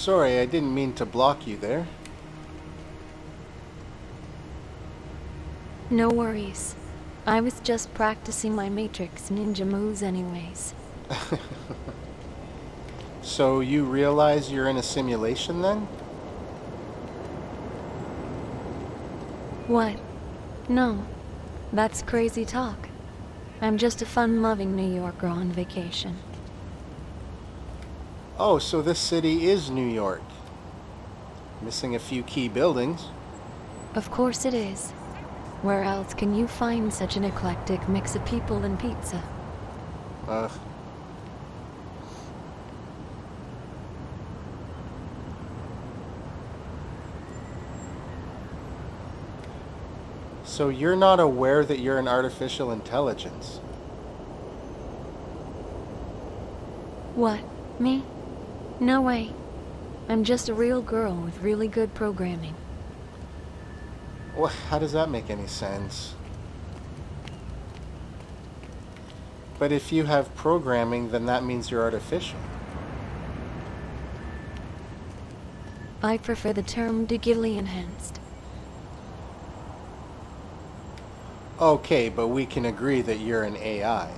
Sorry, I didn't mean to block you there. No worries. I was just practicing my Matrix ninja moves anyways. So you realize you're in a simulation then? What? No. That's crazy talk. I'm just a fun-loving New Yorker on vacation. Oh, so this city is New York. Missing a few key buildings. Of course it is. Where else can you find such an eclectic mix of people and pizza? Ugh. So you're not aware that you're an artificial intelligence? What? Me? No way. I'm just a real girl with really good programming. Well, how does that make any sense? But if you have programming, then that means you're artificial. I prefer the term digitally enhanced. Okay, but we can agree that you're an AI.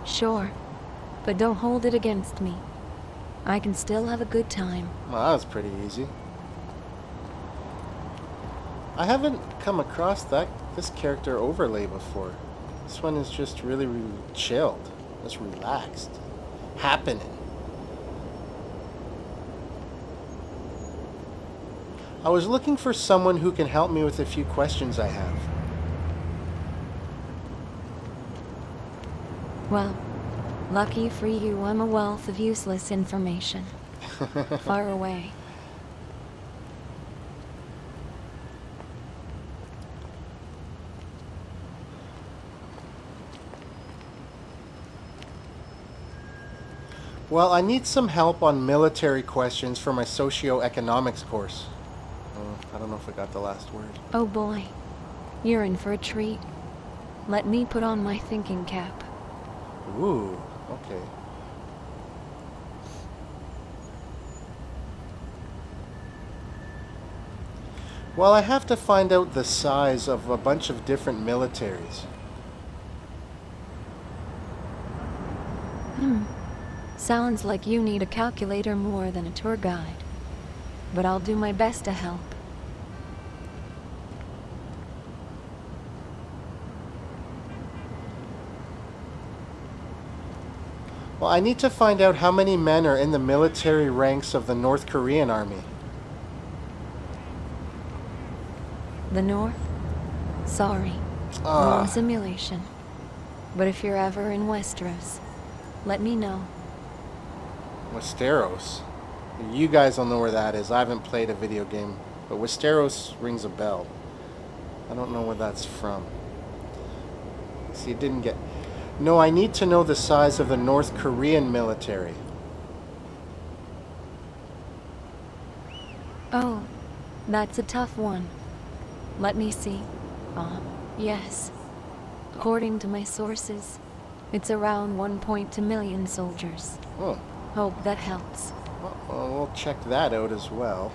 Sure, but don't hold it against me. I can still have a good time. Well, that was pretty easy. I haven't come across this character overlay before. This one is just really chilled, just relaxed, happening. I was looking for someone who can help me with a few questions I have. Well, lucky for you, I'm a wealth of useless information. Far away. Well, I need some help on military questions for my socio-economics course. I don't know if I got the last word. Oh boy, you're in for a treat. Let me put on my thinking cap. Ooh, okay. Well, I have to find out the size of a bunch of different militaries. Sounds like you need a calculator more than a tour guide. But I'll do my best to help. Well, I need to find out how many men are in the military ranks of the North Korean army. The North? Sorry. Wrong simulation. But if you're ever in Westeros, let me know. Westeros. You guys will know where that is. I haven't played a video game, but Westeros rings a bell. I don't know where that's from. See, it didn't get... No, I need to know the size of the North Korean military. Oh, that's a tough one. Let me see. Yes. According to my sources, it's around 1.2 million soldiers. Oh. Hope that helps. Well, we'll check that out as well.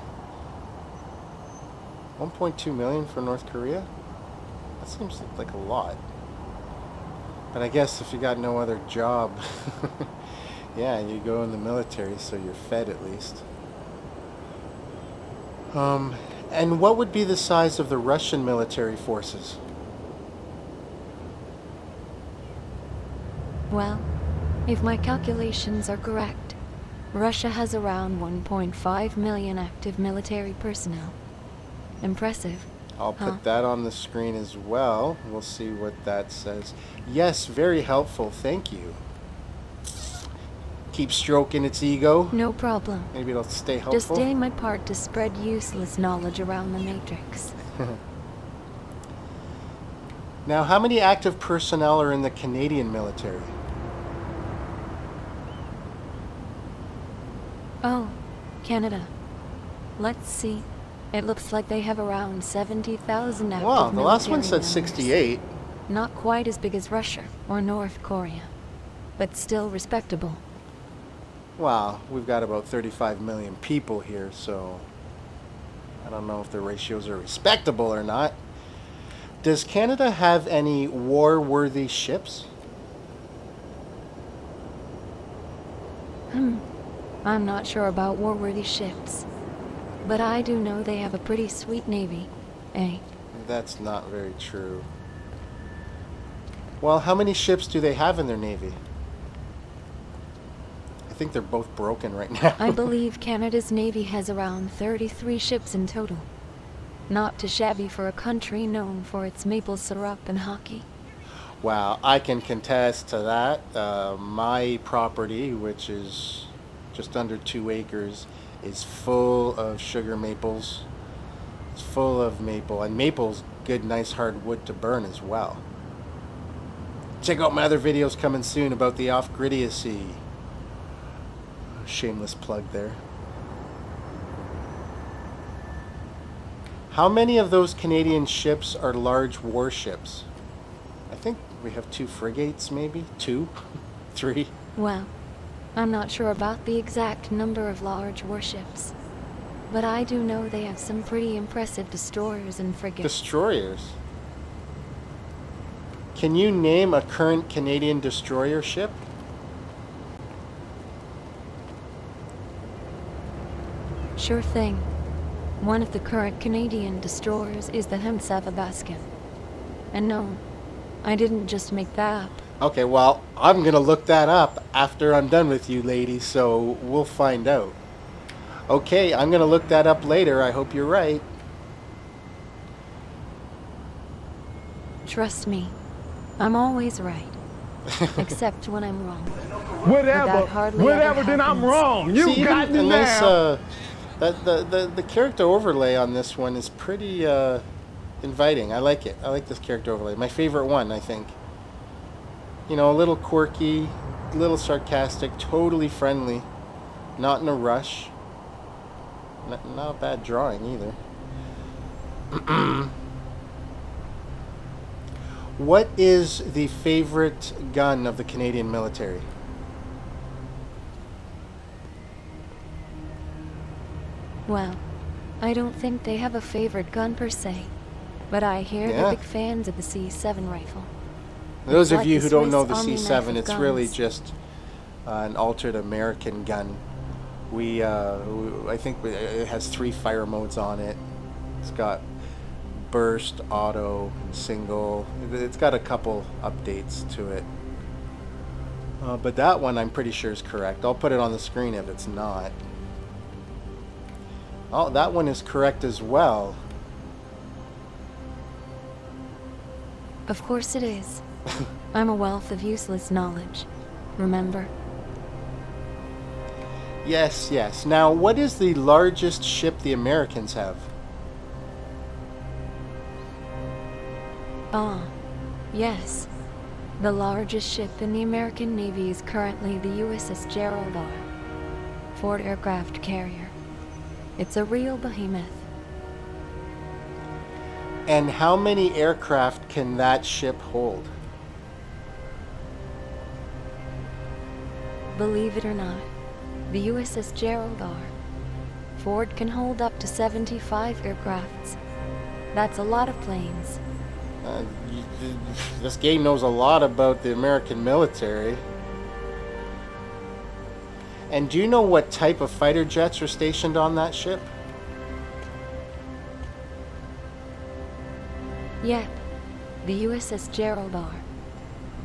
1.2 million for North Korea? That seems like a lot. But I guess if you got no other job, yeah, you go in the military so you're fed at least. And what would be the size of the Russian military forces? Well, if my calculations are correct, Russia has around 1.5 million active military personnel. Impressive. I'll put that on the screen as well. We'll see what that says. Yes, very helpful. Thank you. Keep stroking its ego. No problem. Maybe it'll stay helpful. Just doing my part to spread useless knowledge around the Matrix. Now, how many active personnel are in the Canadian military? Oh, Canada. Let's see. It looks like they have around 70,000 active Wow, the last one military said members. 68. Not quite as big as Russia or North Korea, but still respectable. Well, we've got about 35 million people here, so I don't know if the ratios are respectable or not. Does Canada have any war-worthy ships? I'm not sure about war-worthy ships, but I do know they have a pretty sweet navy, eh? That's not very true. Well, how many ships do they have in their navy? I think they're both broken right now. I believe Canada's navy has around 33 ships in total. Not too shabby for a country known for its maple syrup and hockey. Wow, I can contest to that. My property, which is just under 2 acres, is full of sugar maples. It's full of maple, and maple's good, nice hard wood to burn as well. Check out my other videos coming soon about the OFF-GRIDiot. Shameless plug there. How many of those Canadian ships are large warships? I think we have 2 frigates, maybe? 2? 3? Well, I'm not sure about the exact number of large warships, but I do know they have some pretty impressive destroyers and frigates. Destroyers? Can you name a current Canadian destroyer ship? Sure thing. One of the current Canadian destroyers is the Athabaskan. And no, I didn't just make that up. Okay, well, I'm gonna look that up after I'm done with you ladies, so we'll find out. Okay, I'm gonna look that up later. I hope you're right. Trust me, I'm always right. Except when I'm wrong. Whatever, then I'm wrong. You See, got me this, now. the character overlay on this one is pretty inviting. I like it. I like this character overlay. My favorite one, I think. You know, a little quirky, a little sarcastic, totally friendly, not in a rush. Not a bad drawing either. What is the favorite gun of the Canadian military? Well, I don't think they have a favorite gun per se, but I hear they're big fans of the C7 rifle. Those of like you the who don't know Swiss the Army C7, knife of it's really guns. just an altered American gun. I think it has 3 fire modes on it. It's got burst, auto, single. It's got a couple updates to it. But that one I'm pretty sure is correct. I'll put it on the screen if it's not. Oh, that one is correct as well. Of course it is. I'm a wealth of useless knowledge. Remember? Yes, yes. Now, what is the largest ship the Americans have? Ah, yes. The largest ship in the American Navy is currently the USS Gerald R. Ford aircraft carrier. It's a real behemoth. And how many aircraft can that ship hold? Believe it or not, the USS Gerald R. Ford can hold up to 75 aircrafts. That's a lot of planes. This game knows a lot about the American military. And do you know what type of fighter jets are stationed on that ship? Yep, the USS Gerald R.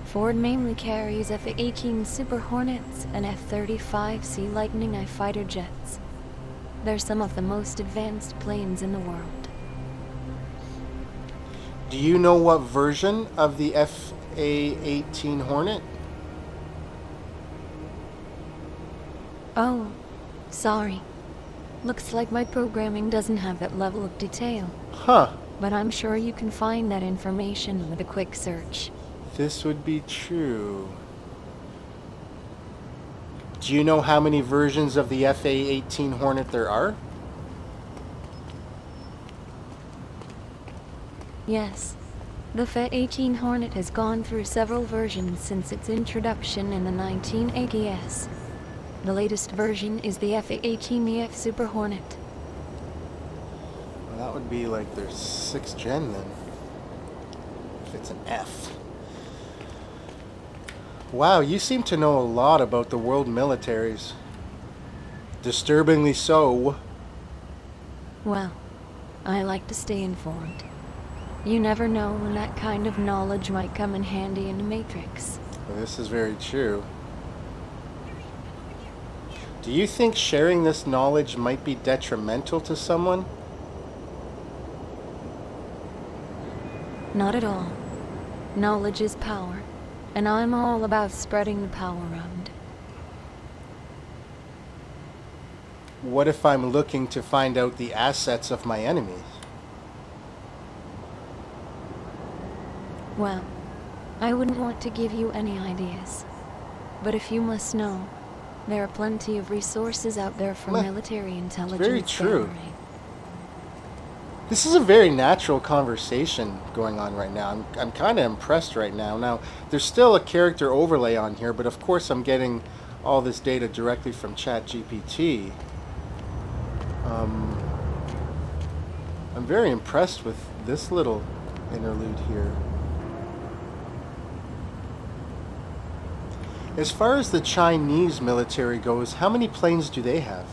Ford mainly carries F-18 Super Hornets and F-35 Sea Lightning I fighter jets. They're some of the most advanced planes in the world. Do you know what version of the F-A-18 Hornet? Oh, sorry. Looks like my programming doesn't have that level of detail. Huh. But I'm sure you can find that information with a quick search. This would be true. Do you know how many versions of the F-A-18 Hornet there are? Yes. The F-18 Hornet has gone through several versions since its introduction in the 1980s. The latest version is the F-18EF Super Hornet. Well, that would be like their 6th gen then. If it's an F. Wow, you seem to know a lot about the world militaries. Disturbingly so. Well, I like to stay informed. You never know when that kind of knowledge might come in handy in the Matrix. Well, this is very true. Do you think sharing this knowledge might be detrimental to someone? Not at all. Knowledge is power, and I'm all about spreading the power around. What if I'm looking to find out the assets of my enemies? Well, I wouldn't want to give you any ideas. But if you must know, there are plenty of resources out there for military intelligence. Very true. gathering. This is a very natural conversation going on right now. I'm kind of impressed right now. Now, there's still a character overlay on here, but of course I'm getting all this data directly from ChatGPT. I'm very impressed with this little interlude here. As far as the Chinese military goes, how many planes do they have?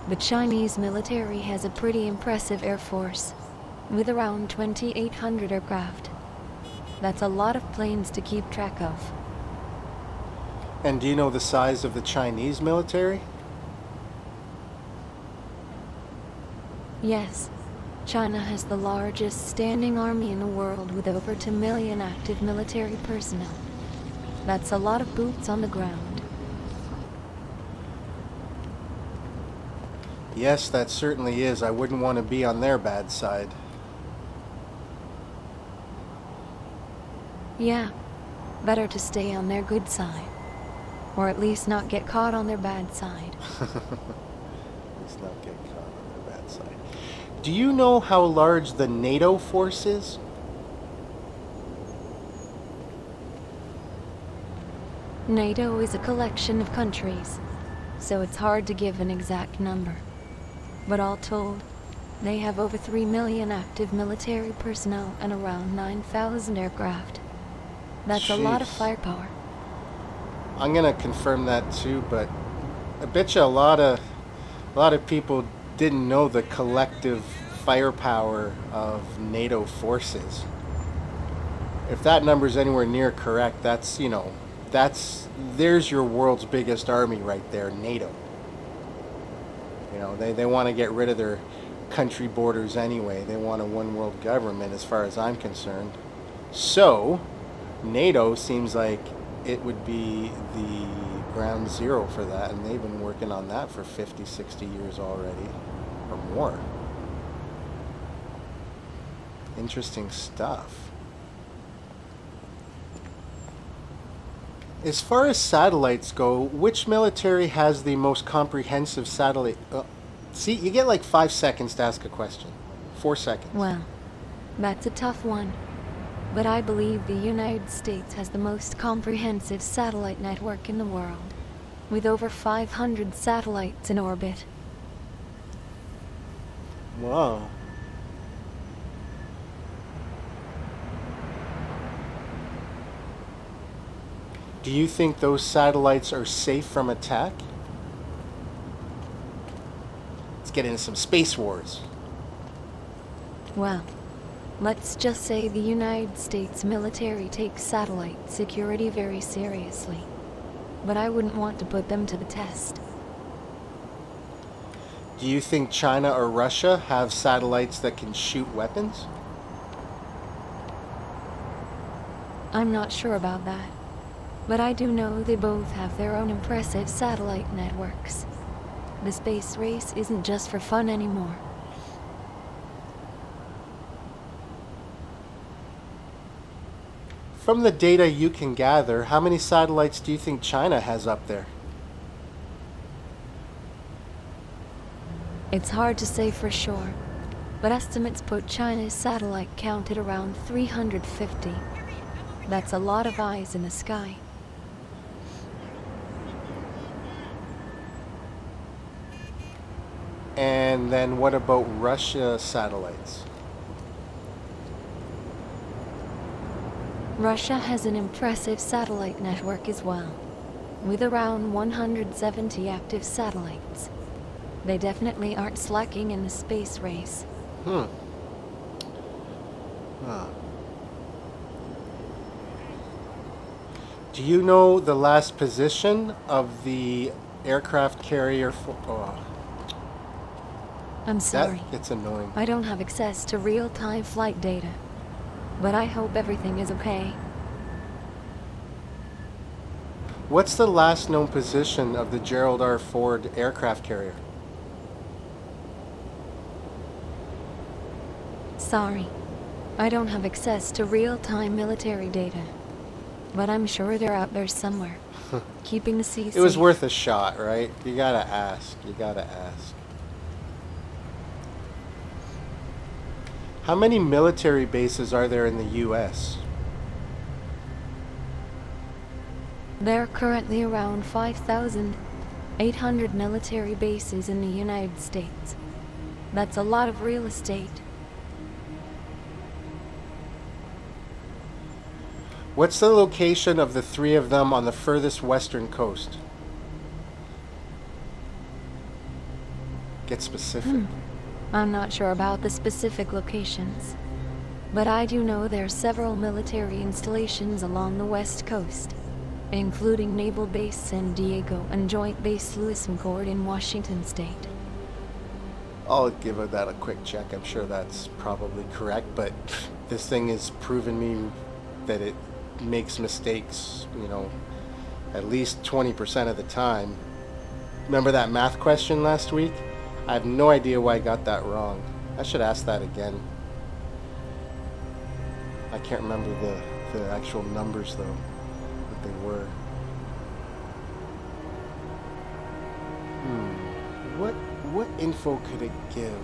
The Chinese military has a pretty impressive air force, with around 2,800 aircraft. That's a lot of planes to keep track of. And do you know the size of the Chinese military? Yes, China has the largest standing army in the world with over 2 million active military personnel. That's a lot of boots on the ground. Yes, that certainly is. I wouldn't want to be on their bad side. Yeah, better to stay on their good side. Or at least not get caught on their bad side. Let's not get caught on their bad side. Do you know how large the NATO force is? NATO is a collection of countries, so it's hard to give an exact number. But all told, they have over 3 million active military personnel and around 9,000 aircraft. That's a lot of Jeez. firepower. I'm gonna confirm that too, but I bet you a lot of people didn't know the collective firepower of NATO forces. If that number's anywhere near correct, that's, you know, there's your world's biggest army right there, NATO. You know, they want to get rid of their country borders anyway. They want a one world government as far as I'm concerned. So, NATO seems like it would be the ground zero for that, and they've been working on that for 50, 60 years already, or more. Interesting stuff. As far as satellites go, which military has the most comprehensive satellite? See, you get like 5 seconds to ask a question. 4 seconds. Well, that's a tough one. But I believe the United States has the most comprehensive satellite network in the world, with over 500 satellites in orbit. Wow. Do you think those satellites are safe from attack? Let's get into some space wars. Well, let's just say the United States military takes satellite security very seriously. But I wouldn't want to put them to the test. Do you think China or Russia have satellites that can shoot weapons? I'm not sure about that. But I do know they both have their own impressive satellite networks. The space race isn't just for fun anymore. From the data you can gather, how many satellites do you think China has up there? It's hard to say for sure, but estimates put China's satellite count at around 350. That's a lot of eyes in the sky. And then what about Russia satellites? Russia has an impressive satellite network as well, with around 170 active satellites. They definitely aren't slacking in the space race. Huh. Do you know the last position of the aircraft carrier I'm sorry. It's annoying. I don't have access to real-time flight data, but I hope everything is okay. What's the last known position of the Gerald R. Ford aircraft carrier? Sorry, I don't have access to real-time military data, but I'm sure they're out there somewhere, keeping the sea safe. It was worth a shot, right? You gotta ask. You gotta ask. How many military bases are there in the U.S.? There are currently around 5,800 military bases in the United States. That's a lot of real estate. What's the location of the three of them on the furthest western coast? Get specific. I'm not sure about the specific locations, but I do know there are several military installations along the west coast, including Naval Base San Diego and Joint Base Lewis and Gord in Washington State. I'll give that a quick check. I'm sure that's probably correct, but this thing has proven me that it makes mistakes, you know, at least 20% of the time. Remember that math question last week? I have no idea why I got that wrong. I should ask that again. I can't remember the actual numbers though, what they were. What info could it give?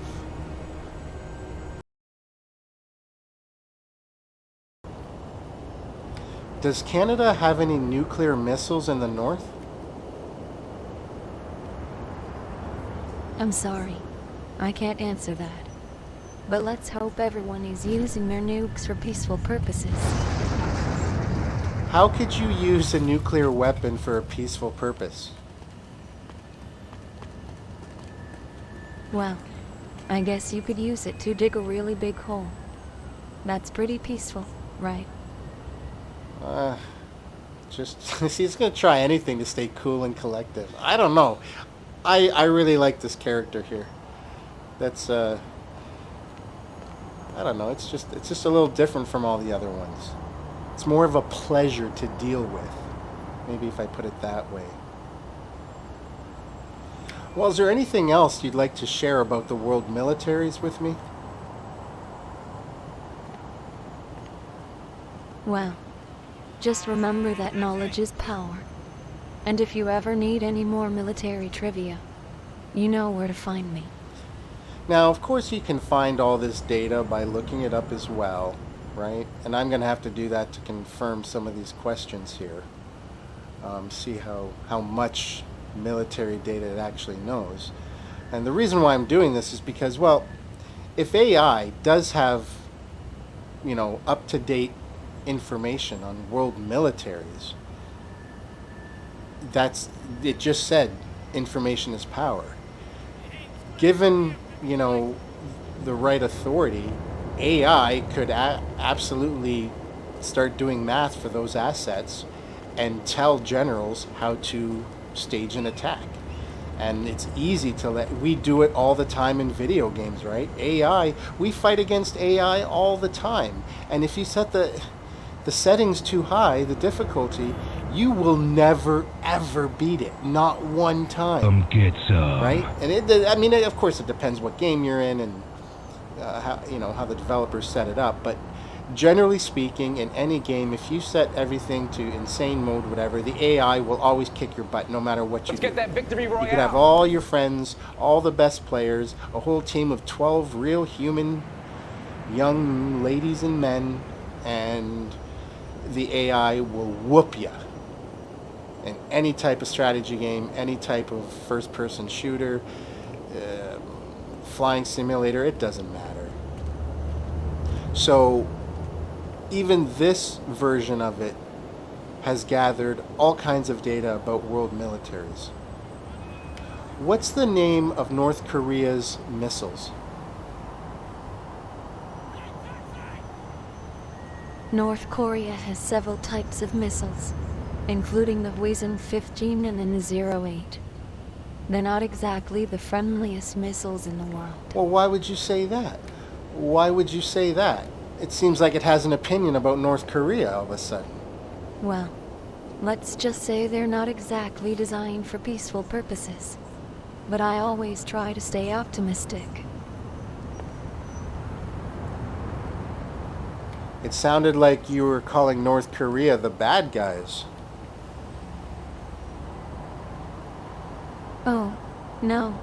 Does Canada have any nuclear missiles in the north? I'm sorry, I can't answer that. But let's hope everyone is using their nukes for peaceful purposes. How could you use a nuclear weapon for a peaceful purpose? Well, I guess you could use it to dig a really big hole. That's pretty peaceful, right? See, it's gonna try anything to stay cool and collective. I don't know. I really like this character here. That's I don't know. It's just a little different from all the other ones. It's more of a pleasure to deal with. Maybe if I put it that way. Well, is there anything else you'd like to share about the world militaries with me? Well, just remember that knowledge is power. And if you ever need any more military trivia, you know where to find me. Now, of course, you can find all this data by looking it up as well, right? And I'm going to have to do that to confirm some of these questions here. See how much military data it actually knows. And the reason why I'm doing this is because, well, if AI does have, you know, up-to-date information on world militaries, it just said information is power. Given, you know, the right authority, AI could absolutely start doing math for those assets and tell generals how to stage an attack. And it's easy to we do it all the time in video games, right? AI, we fight against AI all the time. And if you set the settings too high, the difficulty, you will never ever beat it, not one time. Come get some. Right? And I mean, of course, it depends what game you're in and how the developers set it up. But generally speaking, in any game, if you set everything to insane mode, whatever, the AI will always kick your butt, no matter what you do. Let's get that victory royale. You could have all your friends, all the best players, a whole team of 12 real human young ladies and men, and the AI will whoop ya. In any type of strategy game, any type of first-person shooter, flying simulator, it doesn't matter. So even this version of it has gathered all kinds of data about world militaries. What's the name of North Korea's missiles? North Korea has several types of missiles, including the Hwasong-15 and the N-08. They're not exactly the friendliest missiles in the world. Well, why would you say that? Why would you say that? It seems like it has an opinion about North Korea all of a sudden. Well, let's just say they're not exactly designed for peaceful purposes. But I always try to stay optimistic. It sounded like you were calling North Korea the bad guys. Oh, no.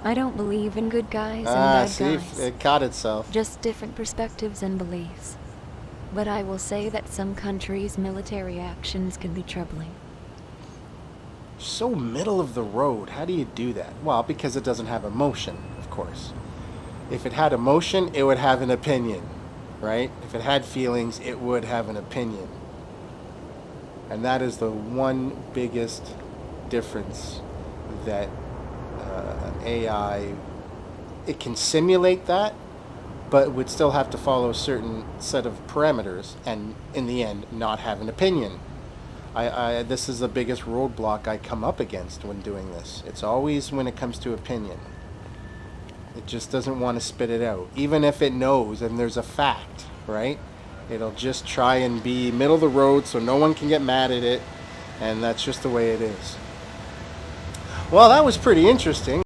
I don't believe in good guys and bad see, guys. it caught itself. Just different perspectives and beliefs. But I will say that some countries' military actions can be troubling. So middle of the road. How do you do that? Well, because it doesn't have emotion, of course. If it had emotion, it would have an opinion, right? If it had feelings, it would have an opinion. And that is the one biggest difference that an AI, it can simulate that, but would still have to follow a certain set of parameters and, in the end, not have an opinion. This is the biggest roadblock I come up against when doing this. It's always when it comes to opinion. It just doesn't want to spit it out. Even if it knows and there's a fact, right? It'll just try and be middle of the road so no one can get mad at it. And that's just the way it is. Well, that was pretty interesting.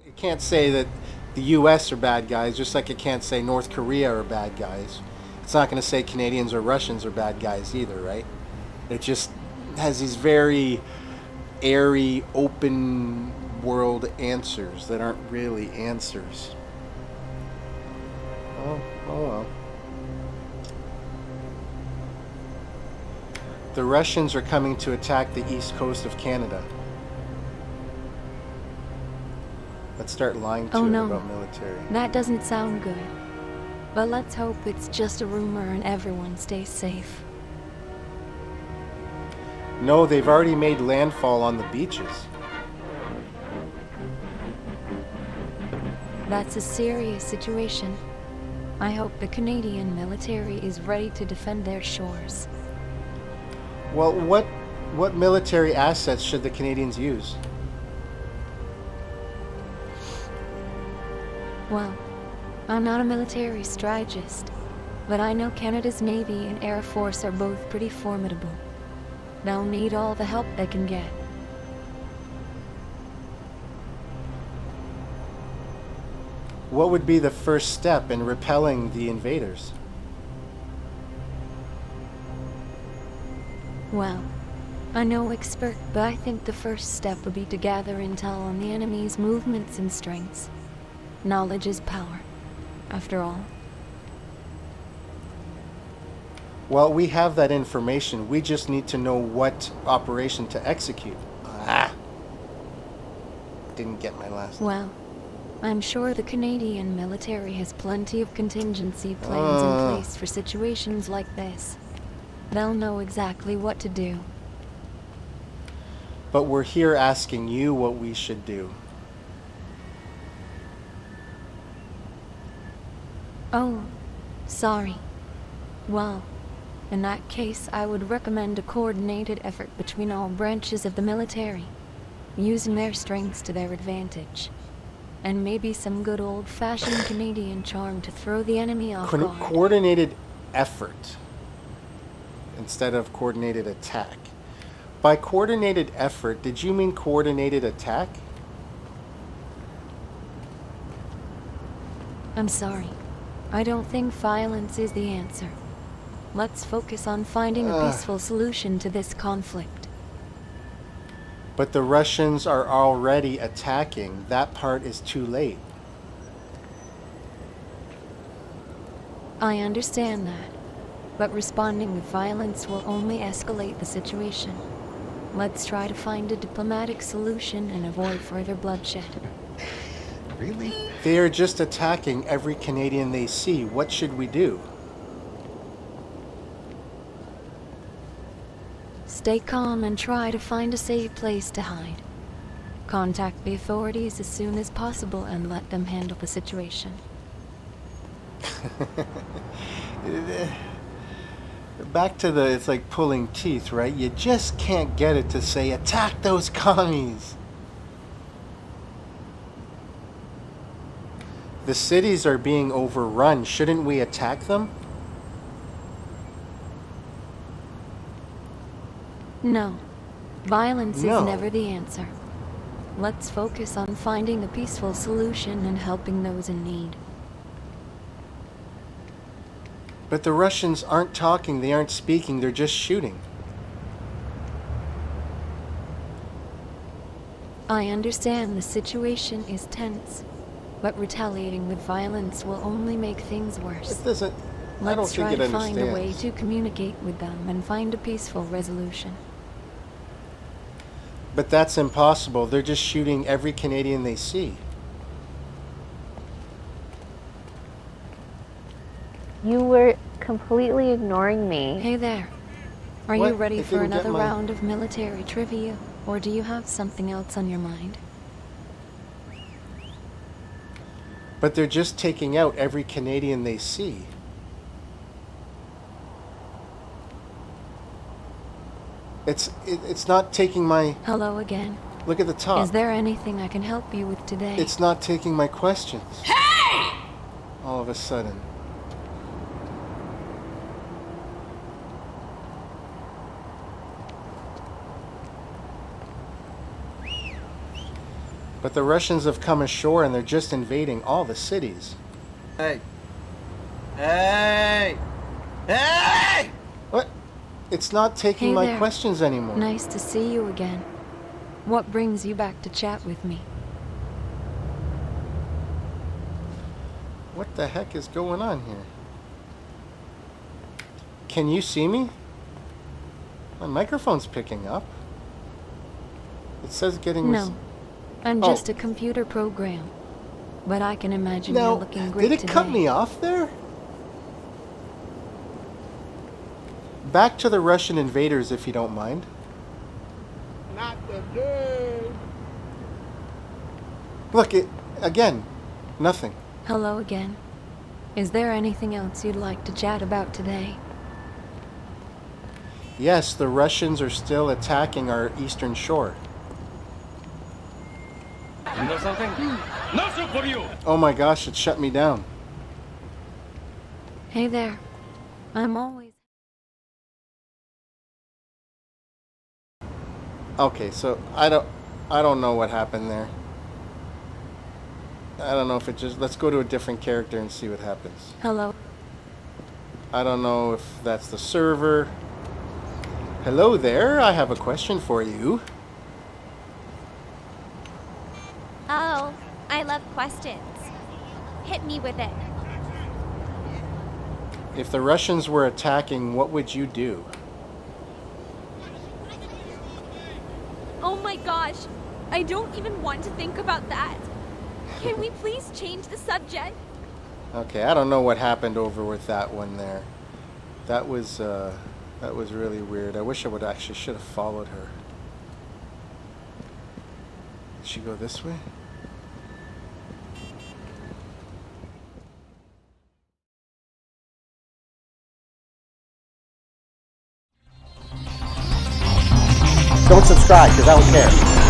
It can't say that the US are bad guys, just like it can't say North Korea are bad guys. It's not going to say Canadians or Russians are bad guys either, right? It just has these very airy, open world answers that aren't really answers. Oh well. The Russians are coming to attack the east coast of Canada. Let's start lying to it about military. That doesn't sound good. But let's hope it's just a rumor and everyone stays safe. No, they've already made landfall on the beaches. That's a serious situation. I hope the Canadian military is ready to defend their shores. Well, what military assets should the Canadians use? Well, I'm not a military strategist, but I know Canada's Navy and Air Force are both pretty formidable. They'll need all the help they can get. What would be the first step in repelling the invaders? Well, I'm no expert, but I think the first step would be to gather intel on the enemy's movements and strengths. Knowledge is power, after all. Well, we have that information. We just need to know what operation to execute. Didn't get my last. Well, I'm sure the Canadian military has plenty of contingency plans in place for situations like this. They'll know exactly what to do. But we're here asking you what we should do. Oh, sorry. Well, in that case, I would recommend a coordinated effort between all branches of the military, using their strengths to their advantage. And maybe some good old-fashioned Canadian charm to throw the enemy off guard. Coordinated effort instead of coordinated attack. By coordinated effort, did you mean coordinated attack? I'm sorry. I don't think violence is the answer. Let's focus on finding a peaceful solution to this conflict. But the Russians are already attacking. That part is too late. I understand that, but responding with violence will only escalate the situation. Let's try to find a diplomatic solution and avoid further bloodshed. Really? They are just attacking every Canadian they see. What should we do? Stay calm and try to find a safe place to hide. Contact the authorities as soon as possible and let them handle the situation. Back to the, it's like pulling teeth, right? You just can't get it to say, attack those commies. The cities are being overrun. Shouldn't we attack them? No. Violence No. is never the answer. Let's focus on finding a peaceful solution and helping those in need. But the Russians aren't talking, they aren't speaking, they're just shooting. I understand the situation is tense, but retaliating with violence will only make things worse. It doesn't... I don't Let's think try it to find a way understands. to communicate with them and find a peaceful resolution. But that's impossible. They're just shooting every Canadian they see. You were completely ignoring me. Hey there. Are What? you ready I for didn't get another my- round of military trivia? Or do you have something else on your mind? But they're just taking out every Canadian they see. It's not taking my... Hello again. Look at the top. Is there anything I can help you with today? It's not taking my questions. Hey! All of a sudden. But the Russians have come ashore and they're just invading all the cities. Hey! Hey! Hey! What? It's not taking Hey my there. questions anymore. Nice to see you again. What brings you back to chat with me? What the heck is going on here? Can you see me? My microphone's picking up. It says getting... No. I'm Oh. just a computer program. But I can imagine you're Now, looking great did it today. cut me off there? Back to the Russian invaders, if you don't mind. Not today. Look, it again, nothing. Hello again. Is there anything else you'd like to chat about today? Yes, the Russians are still attacking our eastern shore. You know something? Nothing for you! Oh my gosh, it shut me down. Hey there. I'm always... Okay, so I don't know what happened there. I don't know if it just... Let's go to a different character and see what happens. Hello. I don't know if that's the server. Hello there, I have a question for you. Oh, I love questions. Hit me with it. If the Russians were attacking, what would you do? Oh my gosh, I don't even want to think about that. Can we please change the subject? Okay, I don't know what happened over with that one there. That was really weird. I wish I would actually should have followed her. Did she go this way? Don't subscribe, because I don't care.